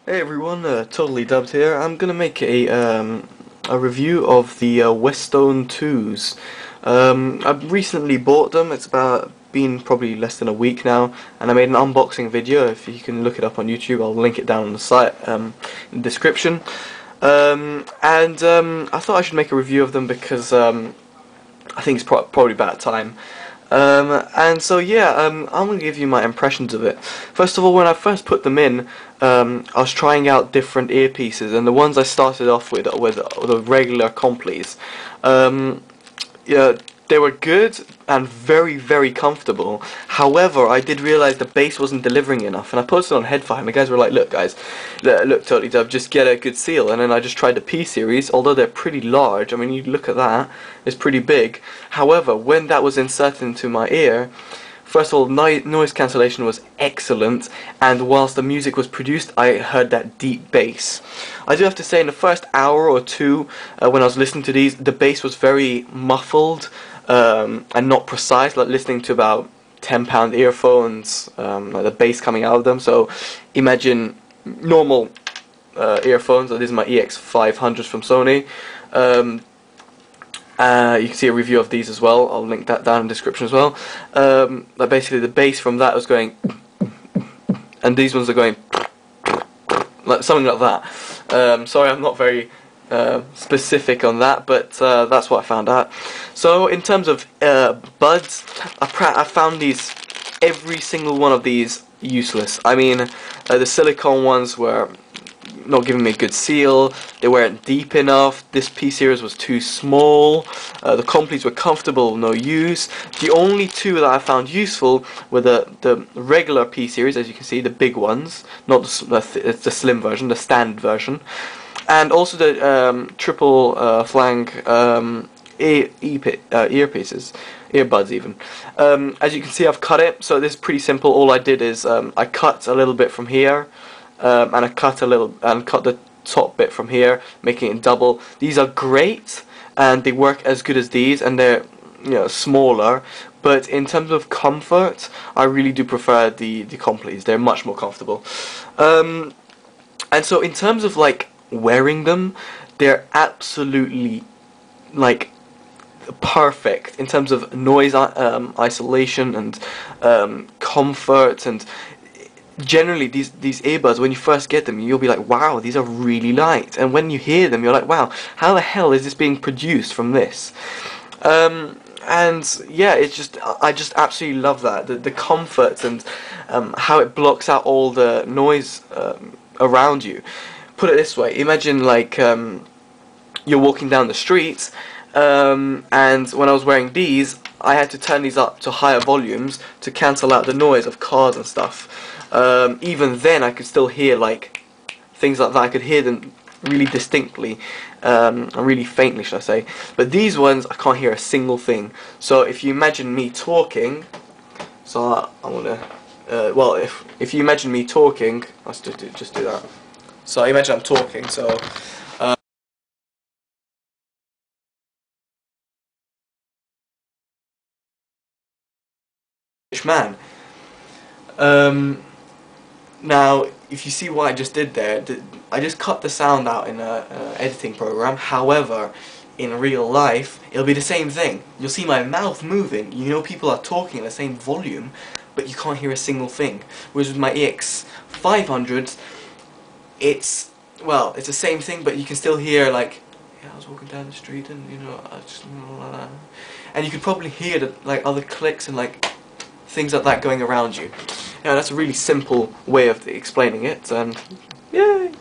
Hey everyone, Totally Dubbed here. I'm gonna make a review of the Westone 2s. I've recently bought them. It's been probably less than a week now, and I made an unboxing video. If you can look it up on YouTube, I'll link it down on the site in the description. I thought I should make a review of them because I think it's probably about time. I'm going to give you my impressions of it. First of all, when I first put them in, I was trying out different earpieces, and the ones I started off with were the regular Compleys. Yeah, they were good and very, very comfortable. However, I did realize the bass wasn't delivering enough, and I posted on Headfire, and the guys were like, "Look, guys, look, Totally Dub, just get a good seal." And then I just tried the P series, although they're pretty large. I mean, you look at that; it's pretty big. However, when that was inserted into my ear, first of all, noise cancellation was excellent, and whilst the music was produced, I heard that deep bass. I do have to say, in the first hour or two, when I was listening to these, the bass was very muffled and not precise, like listening to about £10 earphones, like the bass coming out of them. So imagine normal earphones. So this is my EX500s from Sony. You can see a review of these as well. I'll link that down in the description as well. Like basically the bass from that was going, and these ones are going like something like that. Sorry, I'm not very specific on that, but that's what I found out. So in terms of buds, I found every single one of these useless. I mean, the silicone ones were not giving me a good seal, they weren't deep enough, this P series was too small, the Compleys were comfortable, no use. The only two that I found useful were the regular P series, as you can see, the big ones, not the slim version, the standard version, and also the triple flang earpieces, earbuds even. As you can see, I've cut it, so this is pretty simple. All I did is I cut a little bit from here, and I cut the top bit from here, making it double. These are great, and they work as good as these, and they're smaller. But in terms of comfort, I really do prefer the Compleys. They're much more comfortable. And so in terms of like wearing them, they're absolutely like perfect in terms of noise isolation and comfort, and generally these earbuds, when you first get them, you'll be like, wow, these are really light, and when you hear them, you're like, wow, how the hell is this being produced from this? And yeah, I just absolutely love that, the comfort, and how it blocks out all the noise around you. Put it this way, imagine like you're walking down the street, and when I was wearing these, I had to turn these up to higher volumes to cancel out the noise of cars and stuff. Even then I could still hear like things like that. I could hear them really distinctly, really faintly, should I say. But these ones, I can't hear a single thing. So if you imagine me talking, so I want to, well, if you imagine me talking, let's just do that. So imagine I'm talking, so man. Now, if you see what I just did there, I just cut the sound out in a editing program. However, in real life, it'll be the same thing. You'll see my mouth moving. You know, people are talking at the same volume, but you can't hear a single thing. Whereas with my EX500, it's the same thing, but you can still hear like, yeah, I was walking down the street and and you could probably hear the like other clicks and like things like that going around you. Now that's a really simple way of explaining it, and yay!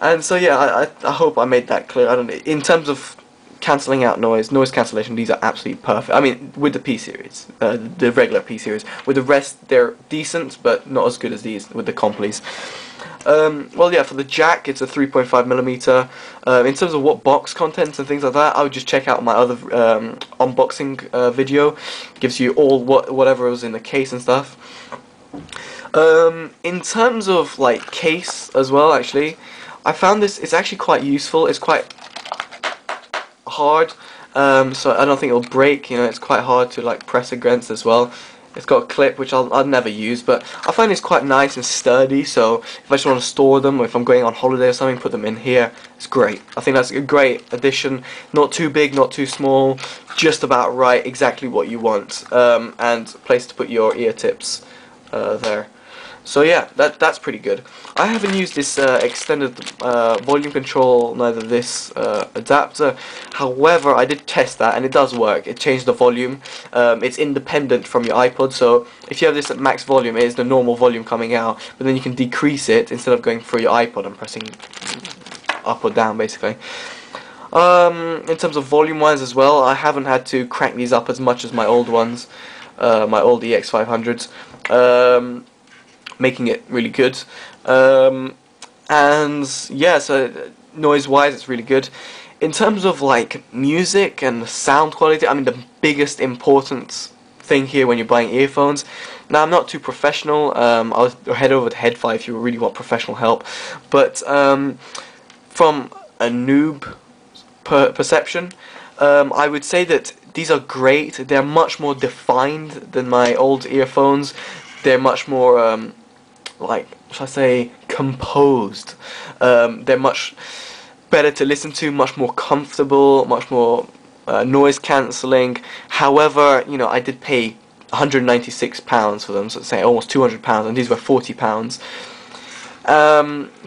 And so yeah, I hope I made that clear. I don't know. In terms of cancelling out noise cancellation, these are absolutely perfect. I mean, with the P series, the regular P series. With the rest, they're decent, but not as good as these with the Compleys. Well, yeah, for the jack, it's a 3.5mm. In terms of what box contents and things like that, I would just check out my other unboxing video. Gives you all whatever was in the case and stuff. In terms of like case as well, actually, I found this. It's actually quite useful. It's quite hard, so I don't think it'll break. You know, it's quite hard to like press against as well. It's got a clip which I'll never use, but I find it's quite nice and sturdy, so if I just want to store them, or if I'm going on holiday or something, put them in here. It's great. I think that's a great addition. Not too big, not too small, just about right, exactly what you want, and a place to put your ear tips there. So yeah, that's pretty good. I haven't used this extended volume control, neither this adapter. However, I did test that and it does work. It changed the volume. It's independent from your iPod, so if you have this at max volume, it is the normal volume coming out, but then you can decrease it instead of going through your iPod and pressing up or down basically. In terms of volume wise as well, I haven't had to crank these up as much as my old ones, my old EX500s. Making it really good, and yeah, so noise wise it's really good. In terms of like music and sound quality, I mean the biggest important thing here when you're buying earphones, now I'm not too professional, I'll head over to Headfi if you really want professional help, but from a noob perception, I would say that these are great. They're much more defined than my old earphones. They're much more like, should I say, composed. They're much better to listen to, much more comfortable, much more noise cancelling. However, you know, I did pay £196 for them, so say almost £200, and these were £40.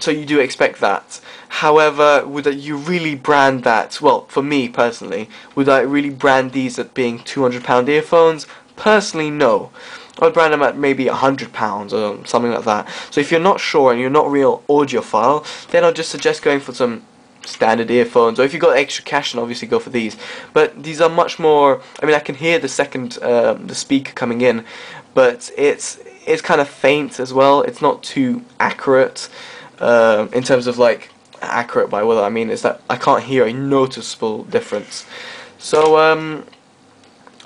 So you do expect that. However, would you really brand that? Well, for me personally, would I really brand these at being £200 earphones? Personally, no. I'd brand them at maybe £100 or something like that. So if you're not sure and you're not a real audiophile, then I'd just suggest going for some standard earphones, or if you've got extra cash, then obviously go for these. But these are much more, I mean, I can hear the the speaker coming in, but it's kind of faint as well. It's not too accurate, in terms of like, accurate by what I mean is that I can't hear a noticeable difference. So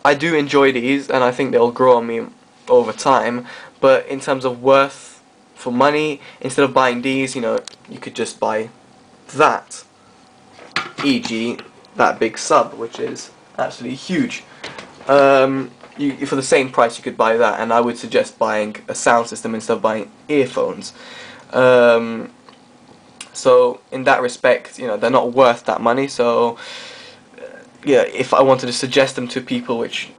I do enjoy these, and I think they'll grow on me over time, but in terms of worth for money, instead of buying these, you know, you could just buy that, e.g. that big sub, which is absolutely huge. For the same price you could buy that, and I would suggest buying a sound system instead of buying earphones. So in that respect, you know, they're not worth that money. So yeah, if I wanted to suggest them to people which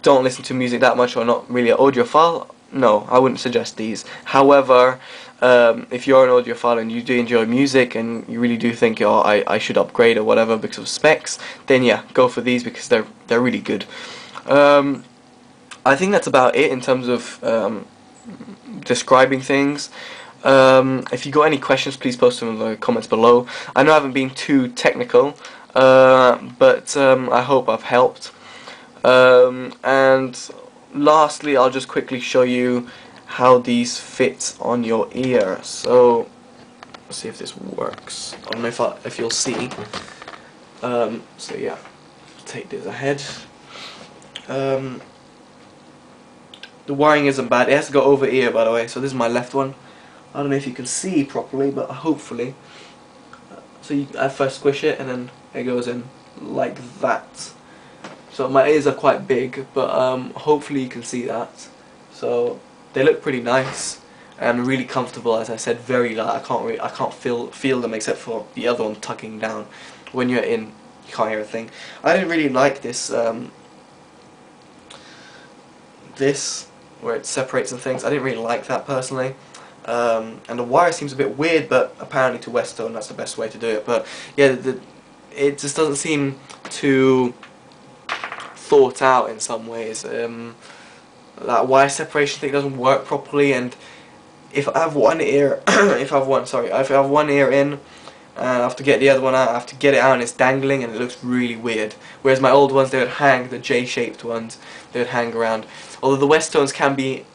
don't listen to music that much or not really an audiophile, no, I wouldn't suggest these. However, if you're an audiophile and you do enjoy music and you really do think, oh, I should upgrade or whatever because of specs, then yeah, go for these because they're really good. I think that's about it in terms of describing things. If you got any questions, please post them in the comments below. I know I haven't been too technical, but I hope I've helped. And lastly, I'll just quickly show you how these fit on your ear. So let's see if this works. I don't know if you'll see. So yeah, take this ahead. The wiring isn't bad. It has to go over ear, by the way. So this is my left one. I don't know if you can see properly, but hopefully. So I first squish it, and then it goes in like that. So my ears are quite big, but hopefully you can see that. So they look pretty nice and really comfortable. As I said, very light. I can't feel them except for the other one tucking down. When you're in, you can't hear a thing. I didn't really like this. This where it separates and things. I didn't really like that personally. And the wire seems a bit weird, but apparently to Westone that's the best way to do it. But yeah, it just doesn't seem too thought out in some ways. That wire separation thing doesn't work properly, and if I have one ear, if I have one ear in, and I have to get the other one out, I have to get it out and it's dangling and it looks really weird. Whereas my old ones, they would hang, the J-shaped ones, they would hang around. Although the Westones can be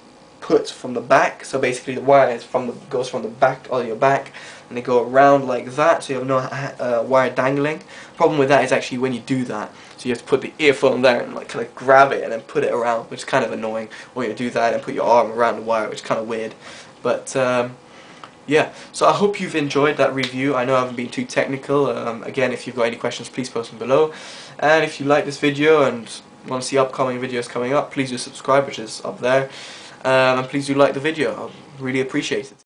put from the back, so basically the wire is goes from the back on your back, and they go around like that, so you have no wire dangling. Problem with that is actually when you do that, so you have to put the earphone there and like kind of grab it and then put it around, which is kind of annoying. Or you do that and put your arm around the wire, which is kind of weird. But yeah, so I hope you've enjoyed that review. I know I haven't been too technical. Again, if you've got any questions, please post them below. And if you like this video and want to see upcoming videos coming up, please do subscribe, which is up there, and please do like the video. I really appreciate it.